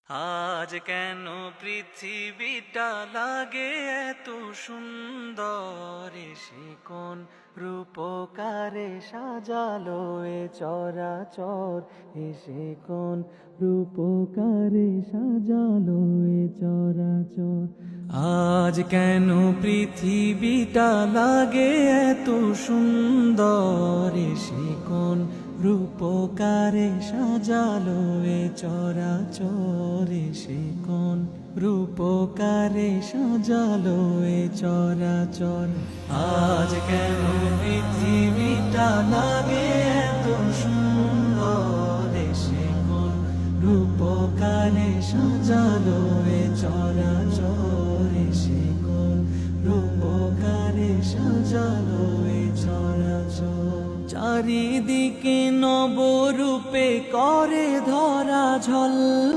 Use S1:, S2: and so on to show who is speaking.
S1: আজ কেন পৃথিবীটা লাগে এত সুন্দর, সে কোন রূপকারে সাজালো এ চরাচর, এসে কোন রূপকারে সাজালো এ চরাচর। আজ কেন পৃথিবীটা লাগে এত সুন্দর, সে কোন রূপকারে সাজালো এ চরাচর, সে কোন রূপকারে সাজালো এ চরাচর। আজ কেন পৃথিবীটা লাগে এত সুন্দর, সে কোন রূপকারে সাজালো এ চরাচর, সে কোন রূপকারে সাজালো এ চরাচর। চারিদিকে নবরূপে করে ধরা ঝল,